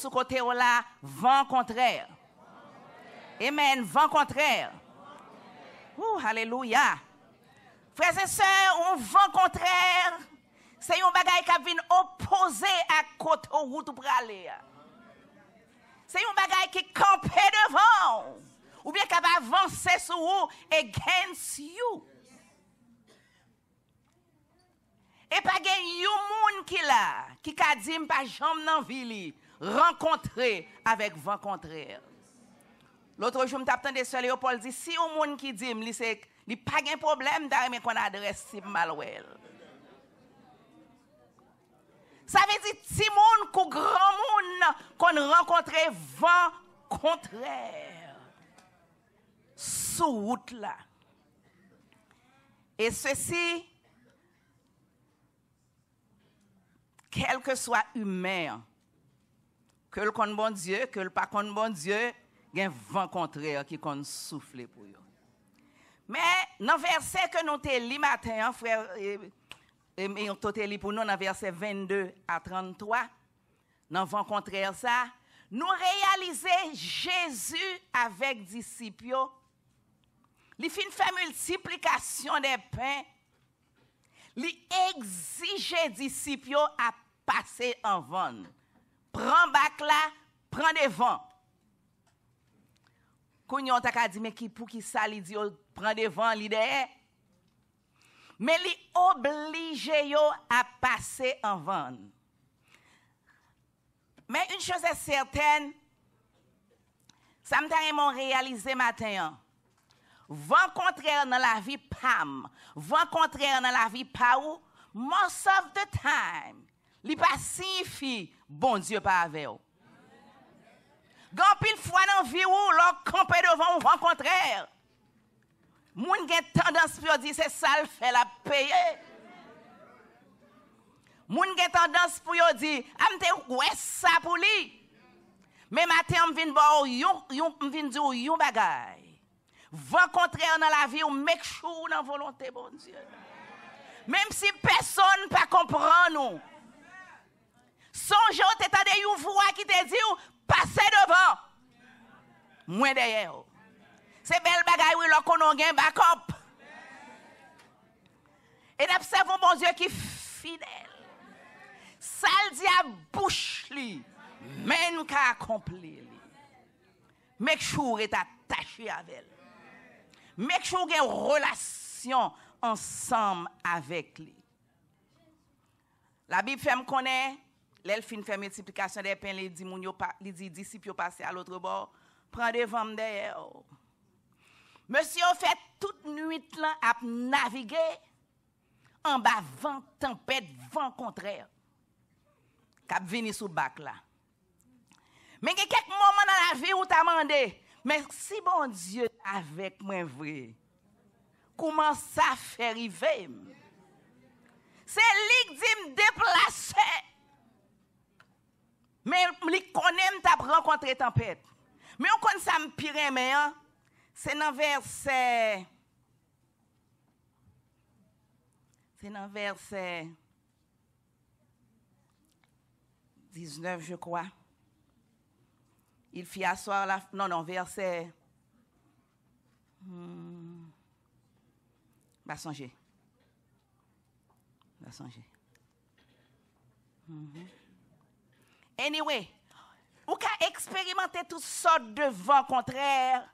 sous côté là, vent contraire. Amen, vent contraire. Alléluia. Frères et sœurs, un vent contraire, c'est un bagage qui vient opposé à côté route pour aller. C'est un bagage qui campe devant, ou bien qui va avancer sur vous against you. Et pas gen yon moun qui là, qui ka dit pas jambe nan ville, rencontrer avec vent contraire. L'autre jour, je m'attendais sur Léopold dit si yon moun qui dit li c'est li pas gen problème d'arriver qu'on adresse si malwell. Ça veut dire si moun kou grand moun qu'on rencontre vent contraire sous route là. Et ceci quel que soit humain, que le connaît bon Dieu, que le pas connaît bon Dieu, il y a un vent contraire qui compte souffler pour eux. Mais dans le verset que nous avons lu matin, frère, et nous avons lu pour nous dans le verset 22 à 33, dans le vent contraire, ça, nous réalisons Jésus avec disciples. Il fait une multiplication des pains. Il exige disciples à passer en vent. Prends bac là, prends des vents. Kounyon ta ka di mais qui pour qui ça li dit prend des vents li derrière. Mais li oblige yo à passer en vent. Mais une chose est certaine, ça m'a réalisé matin. Vent contraire dans la vie pam, vent contraire dans la vie pa ou, most of the time, li pas signifie bon Dieu pas avec ou. Gan pile fois dans vie ou l'on camper devant un vent contraire. Moun gen tendance pour dire c'est ça le fait la payer. Moun gen tendance pour dire amte ouais ça pour lui. Mais matin on vinn bo yon vinn dire yon bagay. Vent contraire dans la vie ou make sure dans volonté bon Dieu. Même si personne pas comprend nous. Songe ou t'entendez une voix qui te dit passez devant. Moins derrière. C'est belle bagaille oui là qu'on a gain backup. Et n'observons bon Dieu qui fidèle. Ça le dit à bouche li, men ka accompli li. Make sure est attaché avec elle. Make sure qu'il y a une relation ensemble avec lui. La Bible fait me connaître, l'elfine fait multiplication des pains, il dit disciples passer à l'autre bord, prend des vents derrière. Monsieur fait toute nuit là à naviguer en bas vent, tempête, vent contraire. Cap venir sous bac là. Mais il y a quelques moments dans la vie où tu as demandé, mais si bon Dieu avec moi vrai, comment ça fait arriver? C'est lui qui dit me déplacer. Mais il connaît t'a rencontré tempête. Mais on connaît ça me pire mais c'est dans verset 19 je crois. Il fit asseoir la... Non, verset... Va songer. Anyway, vous pouvez expérimenter toutes sortes de vents contraires,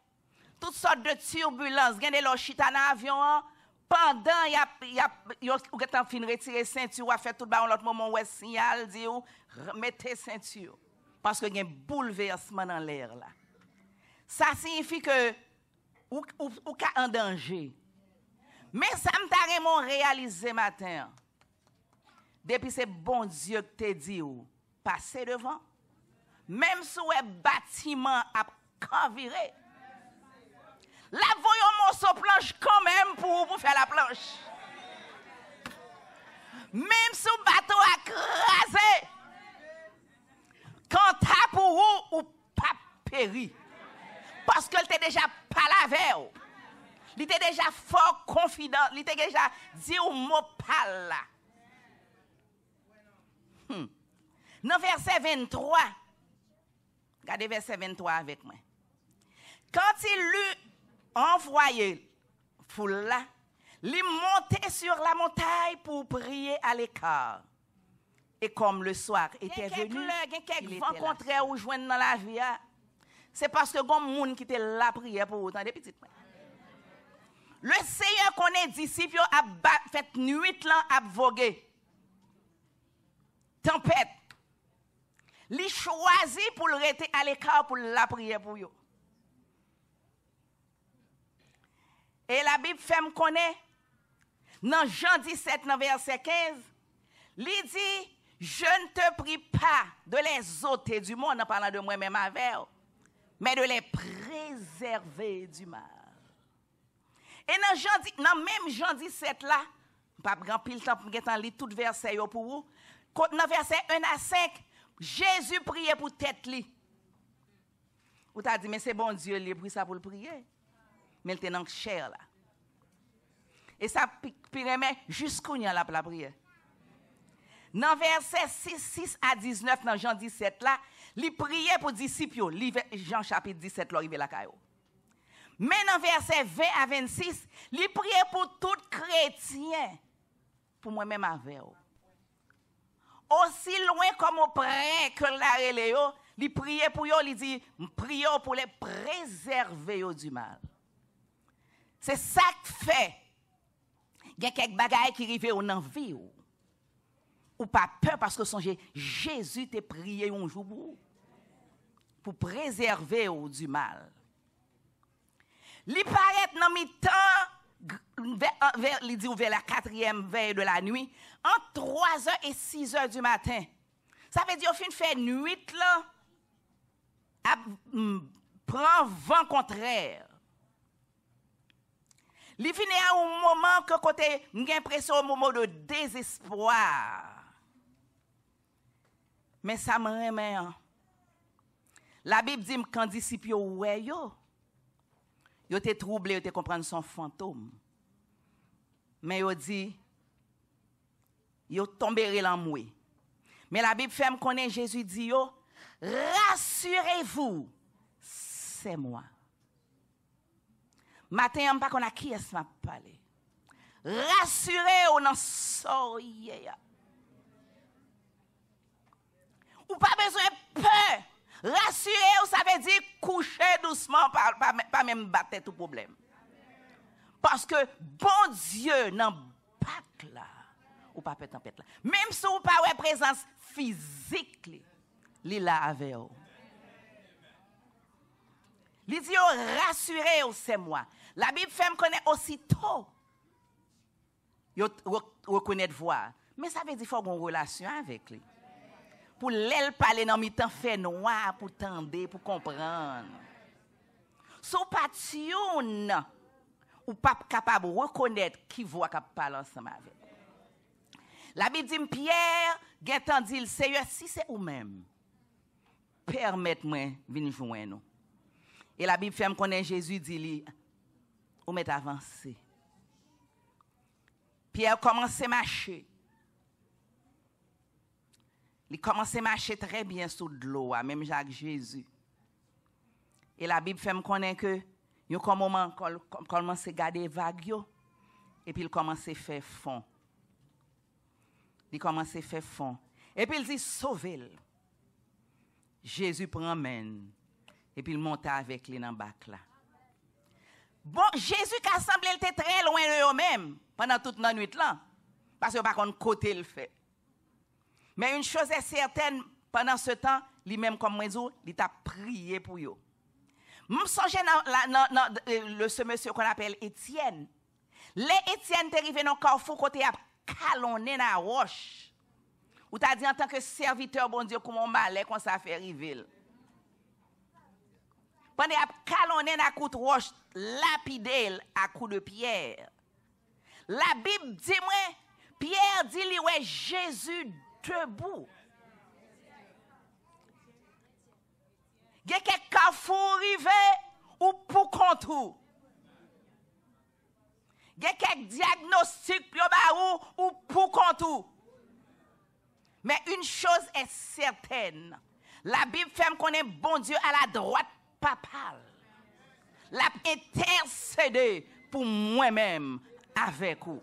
toutes sortes de turbulences. Vous avez des chita dans l'avion, pendant, vous avez fin retirer ceinture, vous fait tout le l'autre moment, vous avez signal, dit, mettez ceinture. Parce qu'il y a un bouleversement dans l'air là. Ça signifie que vous êtes en danger. Mais ça m'a vraiment réalisé matin. Depuis c'est bon Dieu qui te dit passez devant. Même si vous êtes bâtiment à canvirer. Là voyons morceau planche quand même pour vous faire la planche. Même si le bateau a crasé. Quand t'as pour vous ou pas péri. Parce que t'es déjà pas la veille. Il était déjà fort confident. Il était déjà dit au mot pal là. Dans verset 23, Regardez verset 23 avec moi. Quand il l'eut envoyé foule là, il montait sur la montagne pour prier à l'écart. Et comme le soir était venu, il était rencontré ou joindre dans la vie, c'est parce que comme monde qui était là prier pour autant des petites. Le Seigneur connaît disciples a fait nuit là à voguer. Tempête. Il choisit pour le rester à l'écart pour la prière pour eux. Et la Bible fait me connaître dans Jean 17 dans verset 15, il dit je ne te prie pas de les ôter du monde en parlant de moi-même avec eux, mais de les préserver du mal. Et dans même Jean 17 là, pas grand pile temps pour lire tout verset pour vous. Dans verset 1 à 5, Jésus priait pour tête li. Ou t'a dit mais c'est bon Dieu il a pris ça pour le prier. Mais il était dans chair là. Et ça pire mais jusqu'où il y a la prière. Dans verset 6 à 19 dans Jean 17 là, il priait pour disciples, Jean chapitre 17 l'arrivée la caillou. Mais dans verset 20 à 26, il priait pour tout chrétien, pour moi-même avec eux. Aussi loin comme au près que la reléo, il priait pour eux, il dit prions pour les préserver du mal. C'est ça que fait. Il y a quelques bagailles qui arrivent dans la vie. Ou pas peur parce que songez, Jésus t'a prié un jour pour préserver du mal. Il paraît dans mi-temps, il dit vers la 4e veille de la nuit, entre 3h et 6h du matin. Ça veut dire au fin fait nuit là, prend vent contraire. Il finit à un moment que côté, j'ai l'impression un moment de désespoir. Mais ça me remet. La Bible dit que quand disciples ouais yo étaient troublés, yo étaient comprendre son fantôme. Mais yo dit yo tomberez l'amoué. Mais la Bible fait me connaître Jésus dit yo rassurez-vous, c'est moi. Matin on pas qu'on a qui est m'a parlé. Rassurez-vous dans soyez. Ou pas besoin de peur. Rassurez-vous, ça veut dire coucher doucement, pas même battre tout problème. Parce que bon Dieu n'en bat là. Ou pas peut tempête là. Même si vous pas une présence physique, il est là avec vous. Il dit, rassurez-vous, c'est moi. La Bible fait me connaître aussitôt. Vous reconnaître voir. Mais ça veut dire qu'il faut avoir une relation avec lui. Pour l'elle parler dans mi temps fait noir pour tendre pour comprendre. Si vous pas tune ou pas capable de reconnaître qui voit qui parle ensemble avec. La Bible dit Pierre, Gaëtan dit le Seigneur si c'est vous même. Permettez-moi venir joindre nous. Et la Bible fait me connaître Jésus dit lui ou met avancer. Pierre commence à marcher. Il commence à marcher très bien sous de l'eau, même Jacques Jésus. Et la Bible fait me connaître que il y a un moment commence à garder vague et puis il commence à faire fond. Il commence à faire fond. Et puis il dit sauvez-le. Jésus prend main et puis il monte avec lui dans le bac là. Bon, Jésus qui a semblé était très loin de eux-mêmes pendant toute la nuit là parce que par contre côté le fait. Mais une chose est certaine, pendant ce temps, lui-même comme moi, il t'a prié pour eux. Je songe dans ce monsieur qu'on appelle Étienne. Les Étienne est arrivé dans le carrefour côté à calonner dans la roche. Ou t'as dit en tant que serviteur, bon Dieu, comment malais qu'on ça fait arriver. Pendant à calonner dans la coup de roche, lapidé à coup de pierre. La Bible dit moi, Pierre dit lui ouais Jésus debout. Il y a quelques carrefours arrivés ou pour contour. Il y a quelques diagnostics ou pour contour. Mais une chose est certaine. La Bible fait me connaître bon Dieu à la droite papale. L'a intercédé pour moi-même avec vous.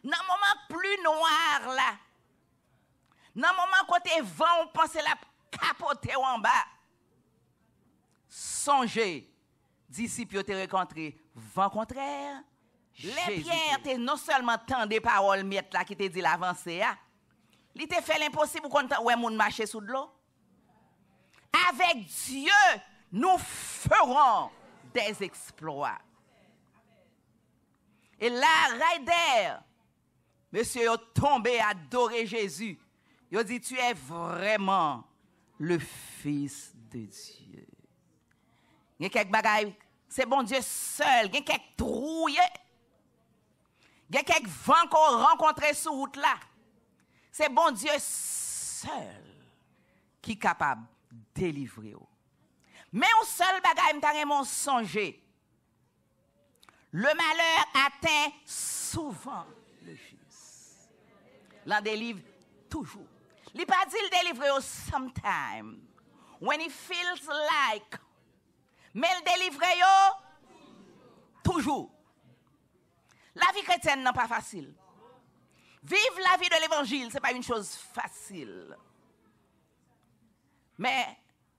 Dans le moment plus noir là, dans le moment côté vent, on pense la capoter en bas. Songez, disciples te rencontré, vent contraire. Les pierres te non seulement tant des paroles miettes là qui te dit l'avancer, il te fait l'impossible quand ouais moun marcher sous de l'eau. Avec Dieu, nous ferons des exploits. Et là, Raider, monsieur est tombé à adorer Jésus. Il a dit, tu es vraiment le Fils de Dieu. Il y a quelques bagailles, c'est bon Dieu seul. Il y a quelques trouilles. Il y a quelques vents qu'on rencontre sur route là. C'est bon Dieu seul qui est capable de délivrer. Mais un seul bagaille, m'ta songer. Le malheur atteint souvent le juste. L'en délivre toujours. Il pas dit le délivrer sometime. When it feels like. Mais le délivrer toujours. La vie chrétienne n'est pas facile. Vivre la vie de l'évangile, ce n'est pas une chose facile. Mais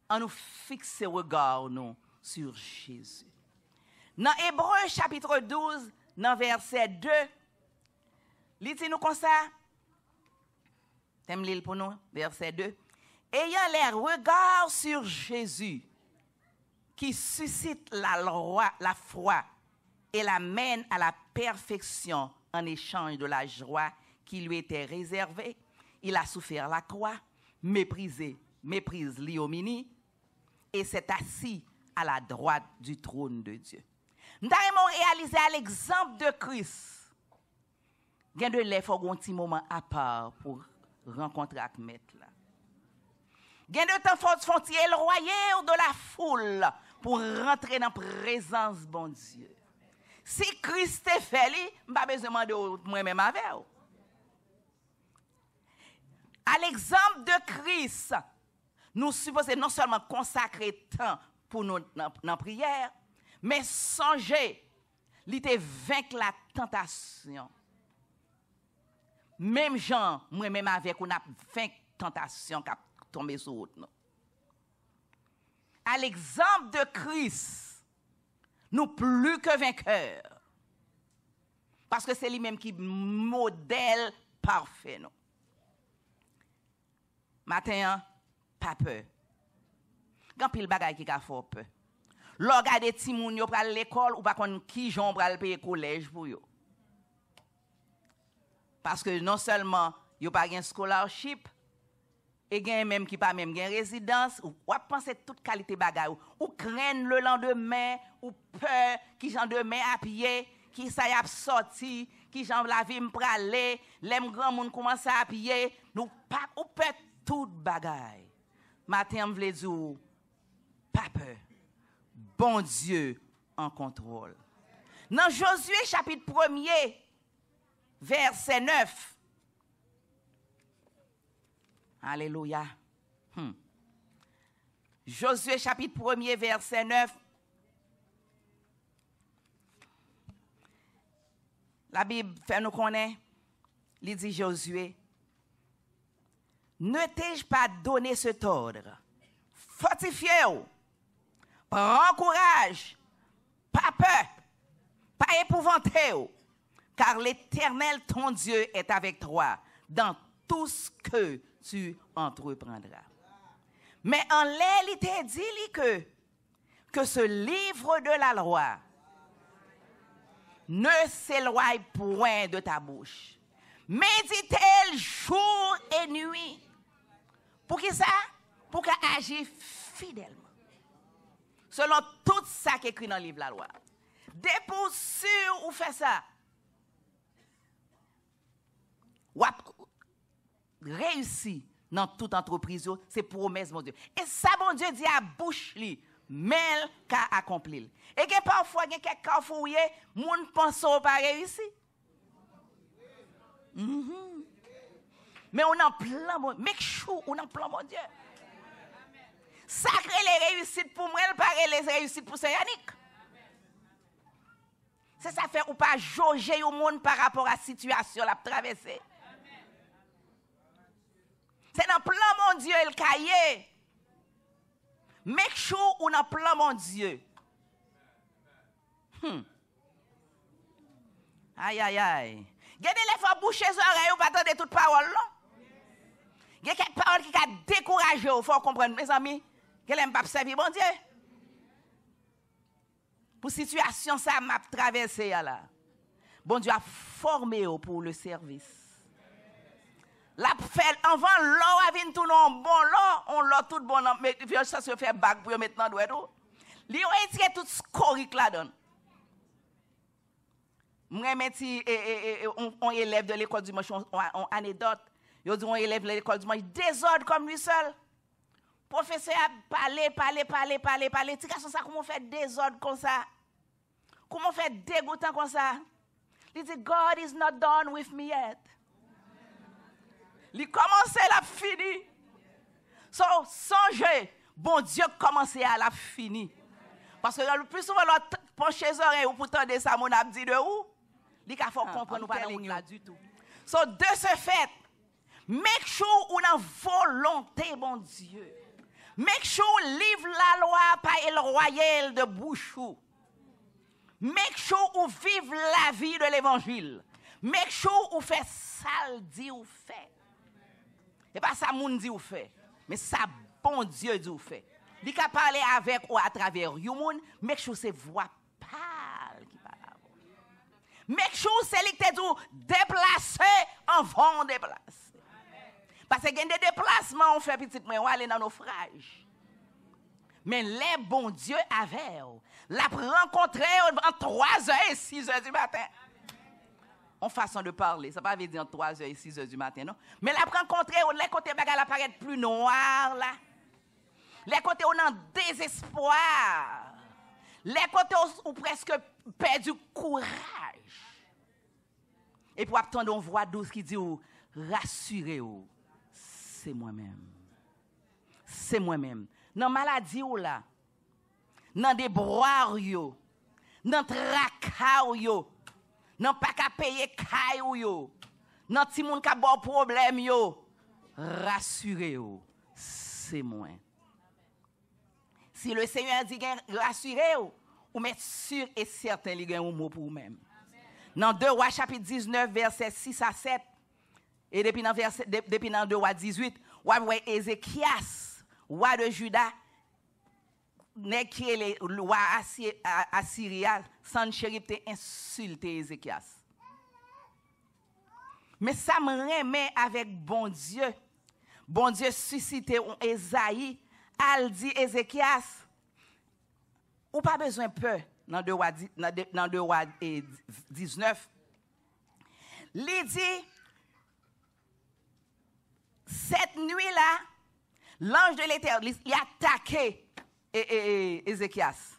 on nous fixe le regard nous, sur Jésus. Dans Hébreux chapitre 12, dans verset 2, il dit nous comme ça. T'aimes lire pour nous, verset 2. Ayant les regards sur Jésus, qui suscite la foi et l'amène à la perfection en échange de la joie qui lui était réservée, il a souffert la croix, méprise l'ignominie, et s'est assis à la droite du trône de Dieu. Nous avons réalisé à l'exemple de Christ. Il y a de l'effort, un petit moment à part pour rencontrer avec maître là. Il y a de temps faut éloigner de la foule pour rentrer dans la présence de bon Dieu. Si Christ est fait, je n'ai pas besoin de demander moi-même avec vous. À l'exemple de Christ, nous supposons non seulement consacrer temps pour nous dans la prière, mais songer, il te vaincre la tentation. Même Jean, moi-même avec, on a vaincre la tentation qui a tombé sur nous. À l'exemple de Christ, nous plus que vainqueurs. Parce que c'est lui-même qui modèle parfait. Non? Matin, pas peur. Quand pile bagay qui a fort peur. Lorsque des petits moun yo pral l'école ou pas kon qui jon pral payer collège pour yo. Parce que non seulement yo pas gen scholarship et gen même qui pas même gen résidence ou penser toute qualité bagay ou craindre le lendemain ou peur qui j'en demain à pied qui ça y a sorti qui j'en la vie m'praler les grand moun commence à pied nous pas ou peur toute bagay. Matin m'vle dire pas peur. Bon Dieu en contrôle. Dans Josué chapitre 1er, verset 9. Alléluia. Josué chapitre 1er, verset 9. La Bible fait nous connaître. Il dit Josué, ne t'ai-je pas donné cet ordre? Fortifiez-vous. Prends courage, pas peur, pas épouvanté, car l'Éternel, ton Dieu, est avec toi dans tout ce que tu entreprendras. Mais en l'air, il t'a dit que ce livre de la loi ne s'éloigne point de ta bouche. Médite-le jour et nuit. Pour qui ça? Pour qu'elle agisse fidèlement. Selon tout ça qui est écrit dans le livre de la loi. Dès pour sûr ou fait ça, ou réussi dans toute entreprise, c'est promesse mon Dieu. Et ça, bon Dieu dit à bouche li, mais qu'à accomplir. Et que parfois, il y a quelqu'un qui fouillé, moun pense pas réussi. Mais on en plein, make sure on en plein mon Dieu. sacré les réussites pour moi, elle paraît les réussites pour Saint-Yannick. C'est ça fait ou pas jauger au monde par rapport à la situation la traversée. C'est dans le plan mon Dieu le cahier. Make sure ou dans le plan mon Dieu. Aïe aïe aïe. Gardez les fois boucher les oreilles ou pas attendre toute parole non. Il y a quelques paroles qui a découragé, il faut comprendre mes amis. Qu'elle aime pas servir bon Dieu. Pour situation ça m'a traversé là. Bon Dieu a formé pour le service. La fait avant l'eau a vinn tout non bon l'eau, on l'a tout bon mais ça se fait bac pour maintenant doit tout. Li ont tiré tout scorique là dedans. Moi metti on élève de l'école du dimanche on anecdote. Yo dit on élève de l'école du dimanche désordre comme lui seul. Professeur a parlé. Ti garçon ça comment fait désordre comme ça? Comment fait dégoûtant comme ça? Il dit God is not done with me yet. Il commence la fini. So songez, bon Dieu commence à la fini. Parce que le plus souvent l'autre penche les oreilles ou pour tendre ça mon a dit de où? Il faut comprendre pas là du tout. So de ce fait, make sure ou dans volonté bon Dieu. Make sure livre la loi pas le royal de bouchou. Make sure ou vive la vie de l'évangile. Make sure ou fait ça dit ou fait. Et pas ça moun dit ou fait, mais ça bon Dieu dit ou fait. Il ka parler avec ou à travers you moun, make sure c'est voix pâle qui parle. Make sure c'est lui qui te dit déplacer avant déplacer. Parce que gen des déplacements on fait petit moi on aller dans naufrage. Mais les bons Dieu avec la rencontrer entre 3h et 6h du matin. En façon de parler, ça ne veut pas dire entre 3h et 6h du matin, non? Mais la rencontrer, les côtés bagarre apparaît plus noir là. Les côtés on en désespoir. Les côtés où presque perdu courage. Et pour attendre une voix douce qui dit rassurez-vous, c'est moi-même. C'est moi-même. Dans maladie ou là, dans des broires yo, dans tracas yo, dans pas qu'à payer kay ou yo, dans ti moun ka bon problème yo, rassurez-vous, c'est moi. Si le Seigneur dit rassurez-vous, ou mettre sûr et certain il y a un mot pour vous-même. Dans 2 Rois chapitre 19 verset 6 à 7 et depuis dans 2 Rois 18, on voit Ézéchias, roi de Juda, qui est le roi Assyria, Sanchérib te insulté Ézéchias. Mais ça me remet avec bon Dieu. Bon Dieu suscité Esaïe, al dit Ézéchias, ou pas besoin peur dans 2 Rois 19. Il dit, cette nuit-là, l'ange de l'Éternel, il a attaqué Ézéchias.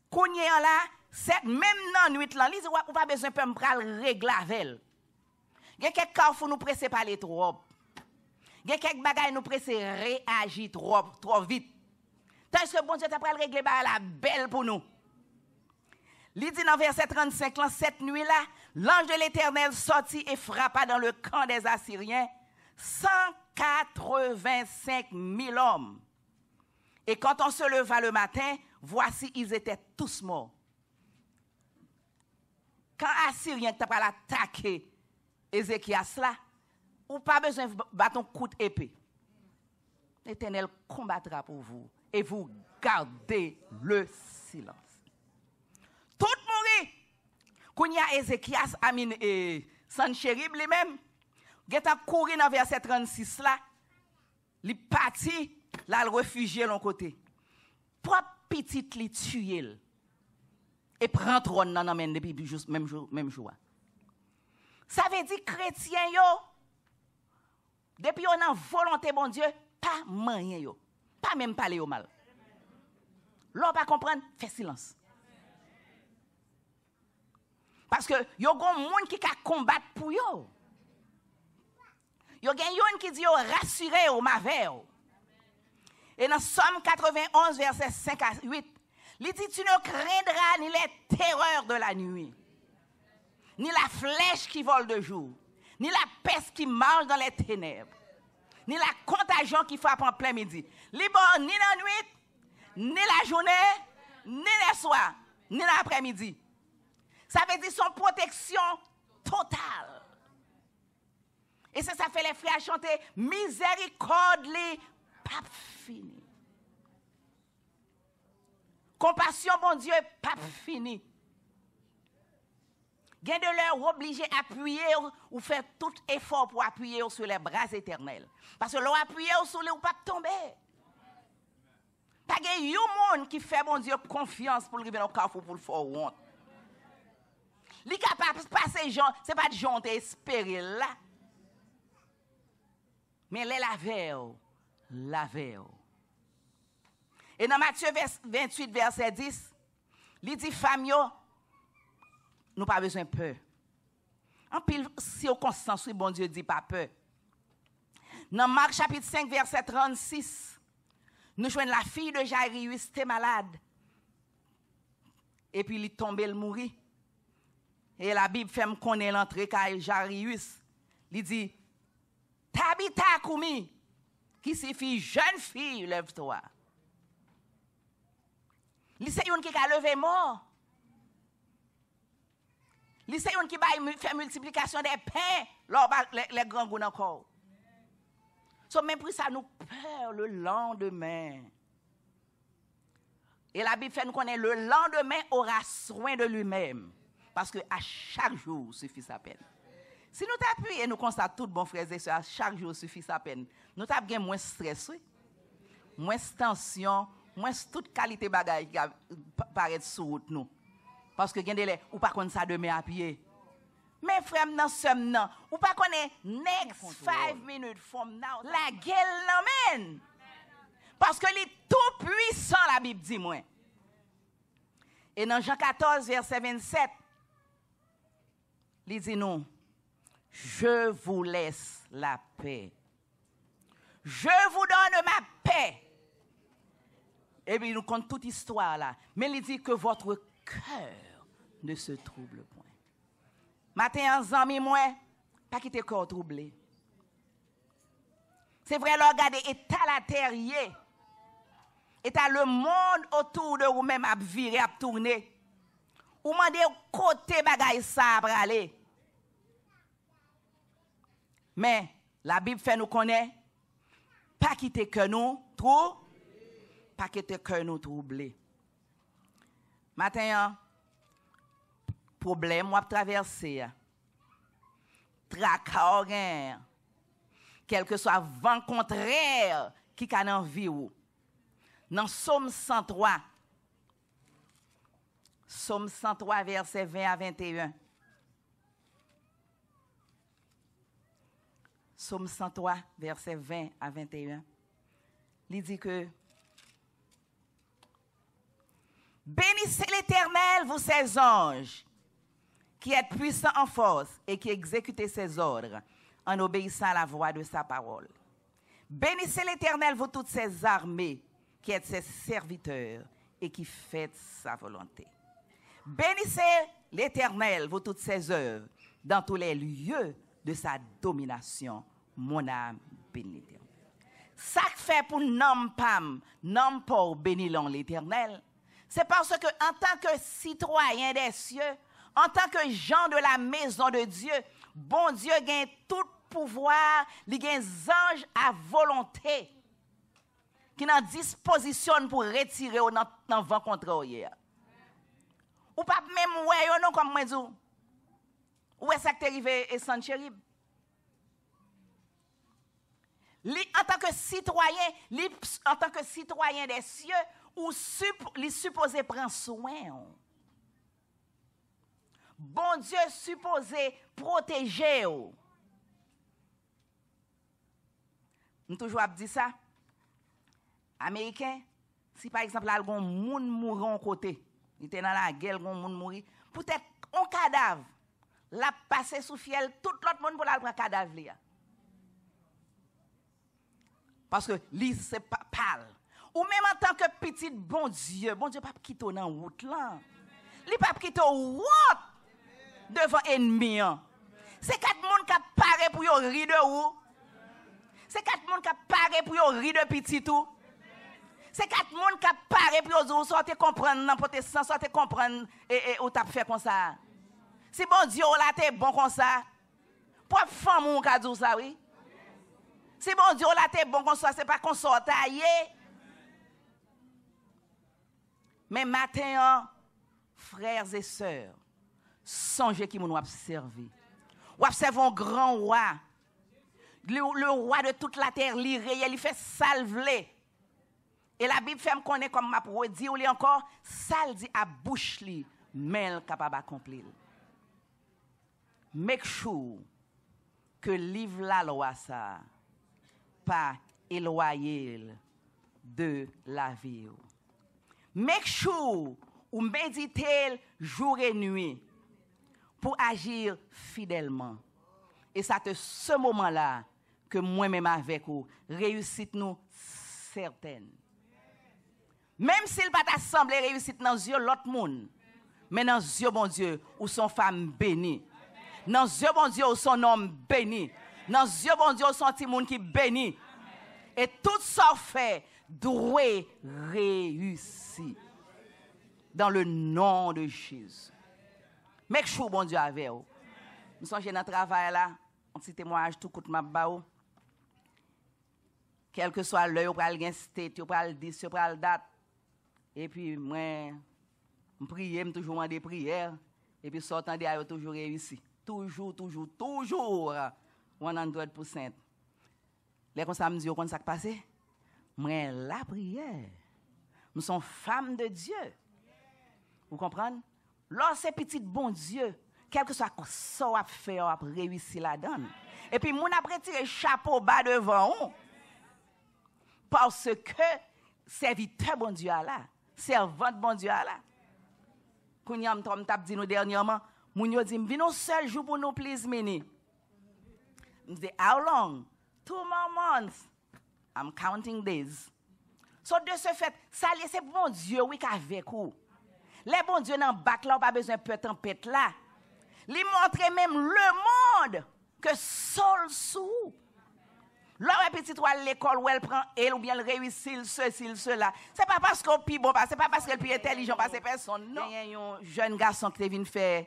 Kounye là, même dans la nuit là, il dit, ou pas besoin de me régler avec elle. Il y a quelques cas où nous presser parler trop. Il y a quelques bagages nous presser réagir trop vite. Tandis que bon Dieu t'a pris le régler la belle pour nous. Il dit dans verset 35, cette nuit-là, l'ange de l'Éternel sortit et frappa dans le camp des Assyriens 185 000 hommes. Et quand on se leva le matin, voici, ils étaient tous morts. Quand Assyrien t'a pris l'attaquer Ézéchias là, ou pas besoin de battre un coup d'épée. L'Éternel combattra pour vous. Et vous gardez le silence. Tout mourir. Quand il y a Ézéchias, Amin et Sanchérib lui-même, il a couru dans verset 36 là, il est parti, là, il réfugié de l'autre côté. Propre petite li tuer. Et prend trône dans main depuis même jour. Ça veut dire chrétien yo, depuis on a volonté bon Dieu, pas moyen yo. Pas même parler au mal. L'on pas comprendre, fait silence. Parce que yo gon monde qui ka combattre pour yo. Yo gen yon qui dit yo rassurer ou maver. Et dans Somme 91, verset 5 à 8, il dit, tu ne craindras ni les terreurs de la nuit, ni la flèche qui vole de jour, ni la peste qui marche dans les ténèbres, ni la contagion qui frappe en plein midi. Libre ni la nuit, ni la journée, ni le soir, ni l'après-midi. Ça veut dire son protection totale. Et ça fait les frères chanter miséricorde, les pas fini. Compassion, bon Dieu, pas fini. Gain de leur obliger à appuyer ou faire tout effort pour appuyer sur les bras éternels. Parce que l'on appuyer sur les ou pas tomber. Pas de monde qui fait bon Dieu confiance pour le au carrefour pour le faire honte. Li capable passer gens, c'est pas de gens espérer là. Mais les laver. Et dans Matthieu 28 verset 10, il dit femme yo, nous pas besoin de peur. En pile circonstance, bon Dieu dit pas peur. Dans Marc chapitre 5 verset 36, nous joignons la fille de Jairus, était malade. Et puis il est tombé, il mourit. Et la Bible fait me connaître l'entrée car Jairus, il dit Tabitha Koumi, qui signifie jeune fille, lève-toi. Il c'est une qui a levé mort. Il c'est une qui fait multiplication des pains, les grands goûts encore. So, même pour ça, nous peur le lendemain. Et la Bible fait nous connaître le lendemain aura soin de lui-même. Parce que à chaque jour suffit sa peine. Si nous t'appuyons et nous constatons tout, bon frères et sœurs, à chaque jour suffit sa peine, nous avons moins stress, oui? Moins tension, moins toute qualité bagaille qui paraît sur route nous. Parce que gardez ou pas connaître ça demain à pied. Mais frère, non sommes non, ou pas connaître next 5 minutes from now, la gueule l'emmène. Parce que il est tout puissant, la Bible dit moi. Et dans Jean 14 verset 27, il dit non, je vous laisse la paix. Je vous donne ma paix. Et puis il nous compte toute histoire là. Mais il dit que votre cœur ne se trouble point. Matin, en amis, moi, pas quitter corps troublé. C'est vrai, regardez, et à la terre, et à le monde autour de vous-même à virer, à tourner. Ou mandez côté bagaille ça pour aller. Mais la Bible fait nous connaître, pas quitter que nous trop, pas quitter que nous troublés. Matin, problème, moi traverser. Tracas, quel que soit vent contraire qui a dans vie ou. Dans Somme 103, Somme 103, verset 20 à 21. Somme 103, verset 20 à 21. Il dit que bénissez l'Éternel, vous ses anges, qui êtes puissants en force et qui exécutez ses ordres en obéissant à la voix de sa parole. Bénissez l'Éternel, vous toutes ses armées, qui êtes ses serviteurs et qui faites sa volonté. Bénissez l'Éternel, vous toutes ses œuvres, dans tous les lieux de sa domination. Mon âme bénit l'Éternel. Ça fait pour nom pam, nom pour bénir l'Éternel, c'est parce que en tant que citoyen des cieux, en tant que gens de la maison de Dieu, bon Dieu gagne tout pouvoir, il gagne anges à volonté qui n'en disposition pour retirer dans vent contraire. Ou pas même ouais non comme moi dis. Où est-ce que t'es arrivé et sans chérib? En tant que citoyen des cieux, ou li supposé prendre soin. Bon Dieu supposé protéger. Nous toujours dit ça. Américain, si par exemple, il y a un monde mourant à côté, il était dans la guerre, il y a un monde mourir, peut-être un cadavre, l'a passé sous fiel, tout l'autre monde pour la prendre cadavre. Parce que lui, c'est pas pâle. Ou même en tant que petit bon Dieu pas quitter dans route là. Il pas quitter route devant ennemi. C'est 4 monde qui paré pour yo rire de ou. C'est 4 monde qui paré pour yo rire de petit tout. C'est 4 monde qui paré pour yo sortir comprendre n'importe sens, sortir comprendre et ou t'a fait comme ça. Si bon Dieu là t'es bon comme ça. Pour femme ou ka dire ça oui. Si bon Dieu là t'es bon comme ça, c'est pas qu'on sort taillé. Mais matin, frères et sœurs, songez qui nous observer. Observez un grand roi. Le roi de toute la terre, il réel, il fait salver. Et la Bible fait me connaître comme m'a pour dire encore, ça dit à bouche li, mais elle capable d'accomplir. Make sure que livre la loi ça pas éloigné de la vie. Make sure ou méditez jour et nuit pour agir fidèlement. Et c'est à ce moment-là que moi-même avec vous, réussite nous certaine. Même s'il pas t'assembler réussite dans les yeux l'autre monde, mais dans les yeux bon Dieu, ou son femme bénie. Dans les yeux bon Dieu, ou son homme béni. Dans les yeux bon Dieu, ou son petit monde qui béni. Et tout ça fait doit réussir. Dans le nom de Jésus. Make sure bon Dieu avec vous. Nous sommes dans le travail là, un petit témoignage tout coûte ma baou. Quel que soit l'heure, on pral gen state, on pral 10, on pral date. Et puis moi je prie, je toujours demander prière et puis sortant de là toujours réussi. Toujours 100%. Les comme ça me dit comment ça passé? Moi la prière. Nous sommes femmes de Dieu. Vous comprenez? Lorsque petit bon Dieu, quel que soit ce qu'on a fait, on a réussi la donne. Et puis, mon après tiré chapeau bas devant on. Parce que serviteur bon Dieu là, servante bon Dieu là. Quand on t'a dit nous dernièrement, moun yo dit vinn un seul jour pour nous please mini. Je dis how long? 2 more months. I'm counting days. So de ce fait, ça c'est bon Dieu oui qu'avec vous. Les bons dieux dans bac là, pas besoin de tempête là. Li montre même le monde que seul sous. L'homme petit toi l'école où elle prend elle ou bien elle réussit ceci cela. C'est pas parce qu'on pi bon, c'est pas parce qu'elle plus intelligent parce que personne non. Il y a un jeune garçon qui vient faire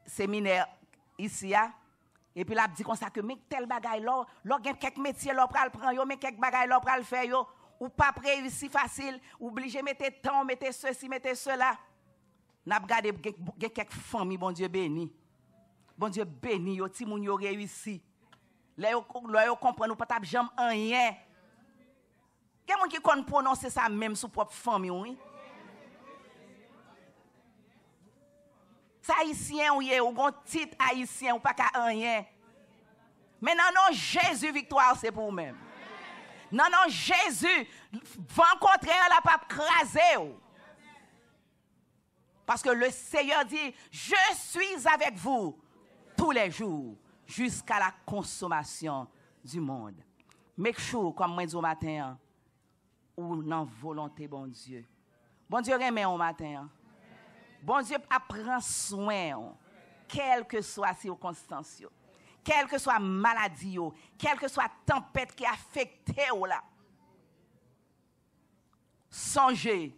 séminaire ici et puis là dit comme ça que mais tel bagaille là, gen quelques métiers là pral prend yo, mais quelques bagaille là pral faire yo ou pas réussi facile, obligé mettre temps, mettre ceci, mettre cela. N'a regardé quelques familles bon Dieu béni. Bon Dieu béni yo ti moun yo réussi. Là yo comprendre pas t'a jamais rien. Quelqu'un qui connaît prononcer ça même sous propre famille oui. Ça haïtien ou gon titre haïtien ou pas ka rien. Mais non Jésus victoire c'est pour vous-même. Non Jésus rencontrer la pas craser. Parce que le Seigneur dit, je suis avec vous tous les jours jusqu'à la consommation du monde. Make sure, comme moi dis au matin, ou dans volonté, bon Dieu. Bon Dieu remet au matin. Bon Dieu prend soin, quelles que soient les circonstances, quelle que soit la maladie, quelle que soit la tempête qui affecte là. Songez.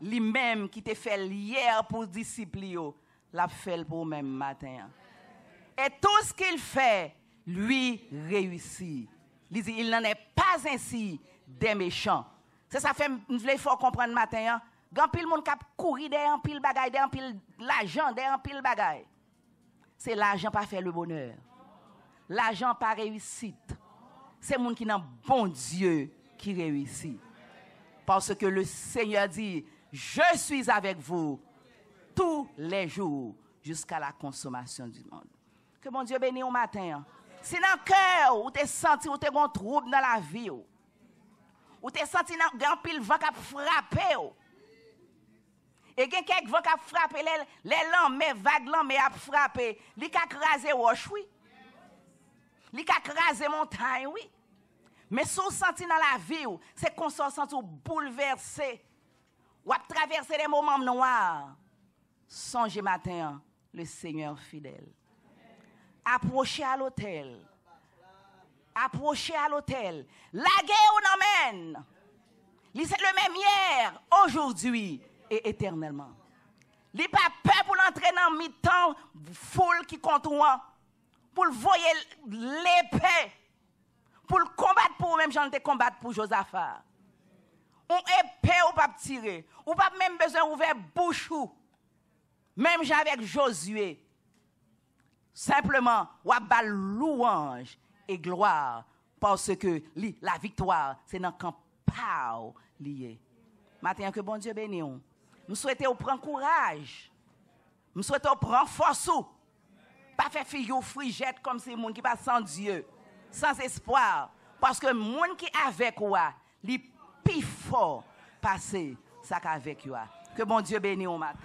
Lui-même qui te fait hier pour disciples, l'a fait pour même matin. Et tout ce qu'il fait, lui réussit. Il dit, il n'en est pas ainsi des méchants. C'est ça fait, il faut comprendre matin. Quand pile monde cap courir derrière pile bagaille, derrière pile l'argent, derrière pile bagaille. C'est l'argent pas fait le bonheur. L'argent pas réussite. C'est monde qui n'a bon Dieu qui réussit. Parce que le Seigneur dit, je suis avec vous tous les jours jusqu'à la consommation du monde. Que mon Dieu bénisse au matin. Si dans le cœur, ou tu senti ou tu as un trouble dans la vie, ou tu senti un pile vent qui a frappé, et il y a quelques vents qui a frappé, les lames, les vagues lames a frappé, il a crasé roche, oui. Il a crasé montagne, oui. Mais si vous sentez dans la vie, c'est qu'on se sent bouleversé. Ou à traverser des moments noirs. Songez matin, le Seigneur fidèle. Approchez à l'hôtel. Approchez à l'hôtel. La guerre nous emmène. C'est le même hier, aujourd'hui et éternellement. Il n'a pas peur pour l'entrer dans le mi-temps, foule qui contre moi. Pour le voyer l'épée. Pour le combattre pour même j'en ai combattre pour Josaphat. On épée ou pas tirer. Ou pas même besoin d'ouvrir bouche ou. Même avec Josué. Simplement, ou à louange et gloire. Parce que la victoire, c'est dans le camp lié. Maintenant que bon Dieu bénisse. Nous souhaitons prendre courage. Nous souhaitons prendre force. Pas faire figure frigette comme ces gens qui passent sans Dieu, sans espoir. Parce que les gens qui sont avec vous, les plus forts passer ça qu'avec vous. Que bon Dieu bénisse au matin.